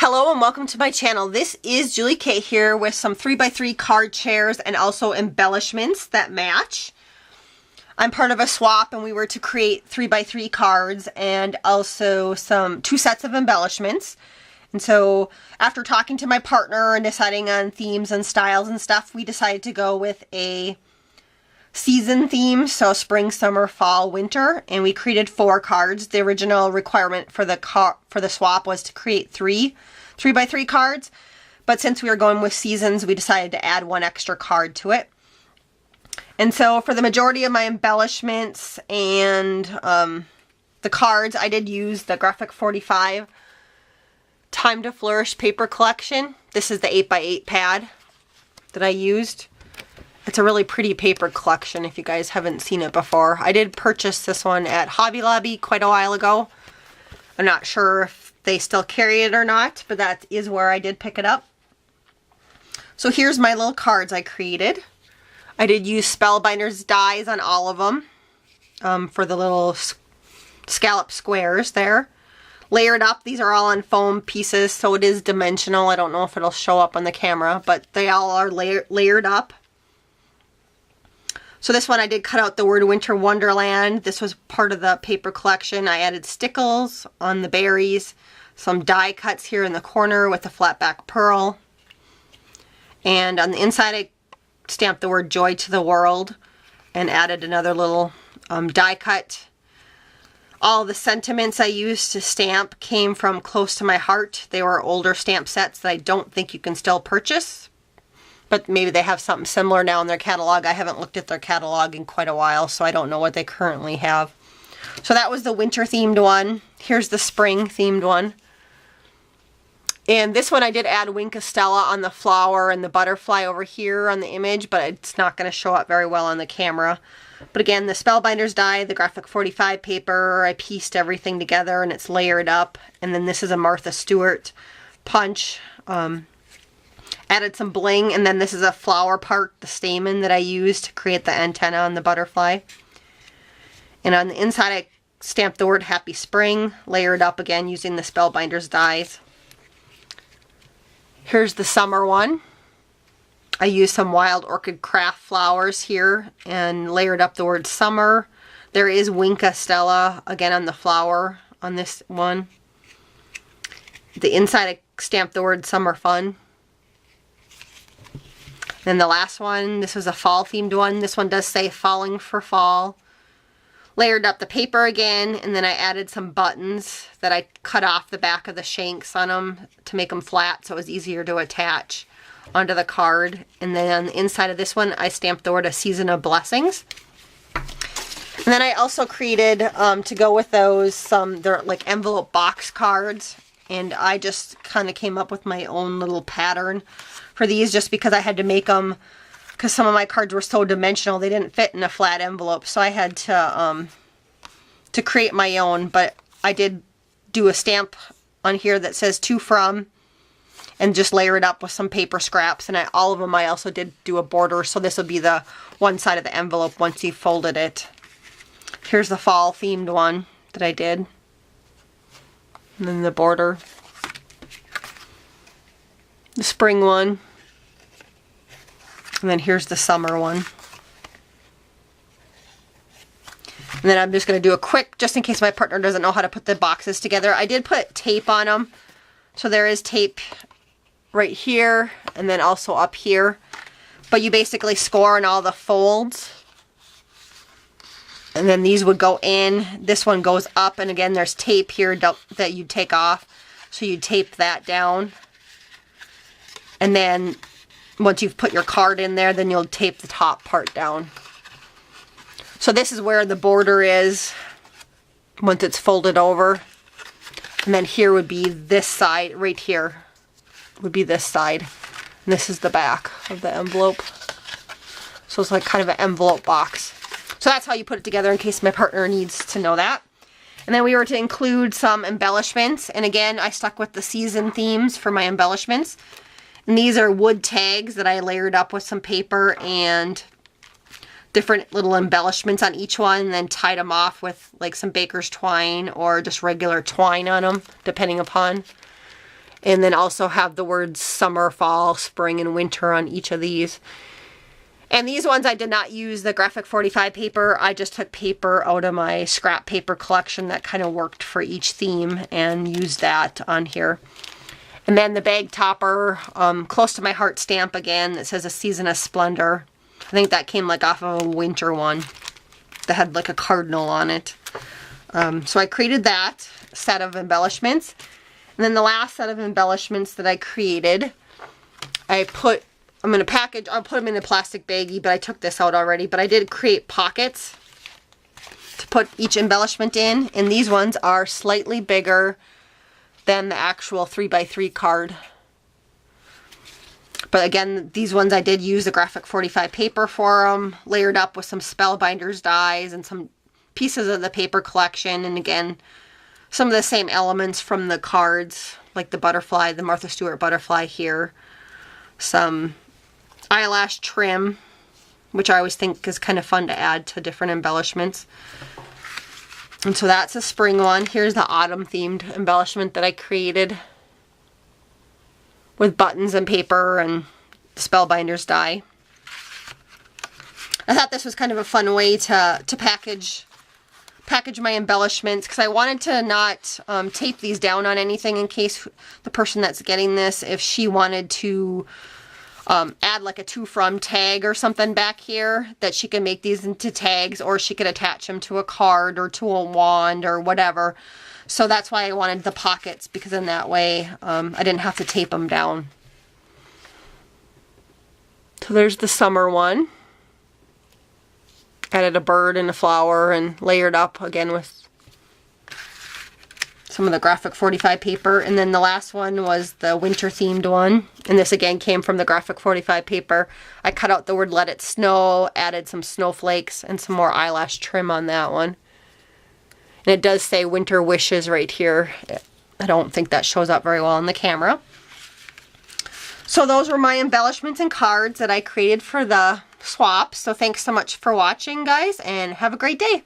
Hello and welcome to my channel. This is Julie K here with some 3x3 card chairs and also embellishments that match. I'm part of a swap and we were to create 3x3 cards and also two sets of embellishments. And so after talking to my partner and deciding on themes and styles and stuff, we decided to go with a season theme, so spring, summer, fall, winter, and we created 4 cards. The original requirement for the swap was to create 3x3 cards, but since we were going with seasons, we decided to add 1 extra card to it. And so for the majority of my embellishments and the cards, I did use the Graphic 45 Time to Flourish paper collection. This is the 8x8 pad that I used. It's a really pretty paper collection if you guys haven't seen it before. I did purchase this one at Hobby Lobby quite a while ago. I'm not sure if they still carry it or not, but that is where I did pick it up. So here's my little cards I created. I did use Spellbinders dies on all of them for the little scallop squares there. Layered up, these are all on foam pieces, so it is dimensional. I don't know if it'll show up on the camera, but they all are layered up. So this one I did cut out the word Winter Wonderland. This was part of the paper collection. I added stickles on the berries, some die cuts here in the corner with the flat back pearl. And on the inside I stamped the word Joy to the World and added another little die cut. All the sentiments I used to stamp came from Close to My Heart. They were older stamp sets that I don't think you can still purchase. But maybe they have something similar now in their catalog. I haven't looked at their catalog in quite a while, so I don't know what they currently have. So that was the winter themed one. Here's the spring themed one. And this one I did add Wink Stella on the flower and the butterfly over here on the image, but it's not going to show up very well on the camera. But again, the Spellbinders die, the Graphic 45 paper, I pieced everything together and it's layered up. And then this is a Martha Stewart punch. Added some bling, and then this is a flower part, the stamen that I used to create the antenna on the butterfly. And on the inside I stamped the word Happy Spring, layered up again using the Spellbinders dies. Here's the summer one. I used some Wild Orchid Craft flowers here and layered up the word summer. There is Winka Stella again on the flower on this one. The inside I stamped the word Summer Fun. Then the last one, this was a fall themed one. This one does say Falling for Fall. Layered up the paper again, and then I added some buttons that I cut off the back of the shanks on them to make them flat so it was easier to attach onto the card. And then on the inside of this one, I stamped the word A Season of Blessings. And then I also created, to go with those, they're like envelope box cards. And I just kind of came up with my own little pattern for these just because I had to make them, because some of my cards were so dimensional they didn't fit in a flat envelope, so I had to create my own. But I did do a stamp on here that says To From and just layer it up with some paper scraps, and all of them I also did do a border, so this will be the one side of the envelope once you folded it. Here's the fall themed one that I did, and then the border. The spring one. And then here's the summer one. And then I'm just going to do a quick, just in case my partner doesn't know how to put the boxes together. I did put tape on them. So there is tape right here and then also up here. But you basically score on all the folds. And then these would go in. This one goes up, and again there's tape here that you take off. So you tape that down. And then once you've put your card in there, then you'll tape the top part down. So this is where the border is once it's folded over. And then here would be this side, right here would be this side. And this is the back of the envelope. So it's like kind of an envelope box. So that's how you put it together in case my partner needs to know that. And then we were to include some embellishments. And again, I stuck with the season themes for my embellishments. And these are wood tags that I layered up with some paper and different little embellishments on each one, and then tied them off with like some baker's twine or just regular twine on them, depending upon. And then also have the words summer, fall, spring, and winter on each of these. And these ones I did not use the graphic 45 paper. I just took paper out of my scrap paper collection that kind of worked for each theme and used that on here. And then the bag topper, close to my heart stamp again, that says A Season of Splendor. I think that came like off of a winter one that had like a cardinal on it. So I created that set of embellishments. And then the last set of embellishments that I created, I'm going to package, I'll put them in a plastic baggie, but I took this out already. But I did create pockets to put each embellishment in. And these ones are slightly bigger than the actual 3x3 card. But again, these ones I did use the graphic 45 paper for them, layered up with some Spellbinders dies and some pieces of the paper collection. And again, some of the same elements from the cards, like the butterfly, the Martha Stewart butterfly here. Some eyelash trim, which I always think is kind of fun to add to different embellishments. And so that's a spring one. Here's the autumn themed embellishment that I created with buttons and paper and Spellbinders die. I thought this was kind of a fun way to package my embellishments, because I wanted to not tape these down on anything in case the person that's getting this, if she wanted to add like a to from tag or something back here, that she can make these into tags, or she could attach them to a card or to a wand or whatever. So that's why I wanted the pockets, because in that way I didn't have to tape them down. So there's the summer one. Added a bird and a flower and layered up again with some of the graphic 45 paper. And then the last one was the winter themed one. And this again came from the graphic 45 paper. I cut out the word Let It Snow, added some snowflakes and some more eyelash trim on that one. And it does say Winter Wishes right here. I don't think that shows up very well on the camera. So those were my embellishments and cards that I created for the swap. So thanks so much for watching, guys, and have a great day.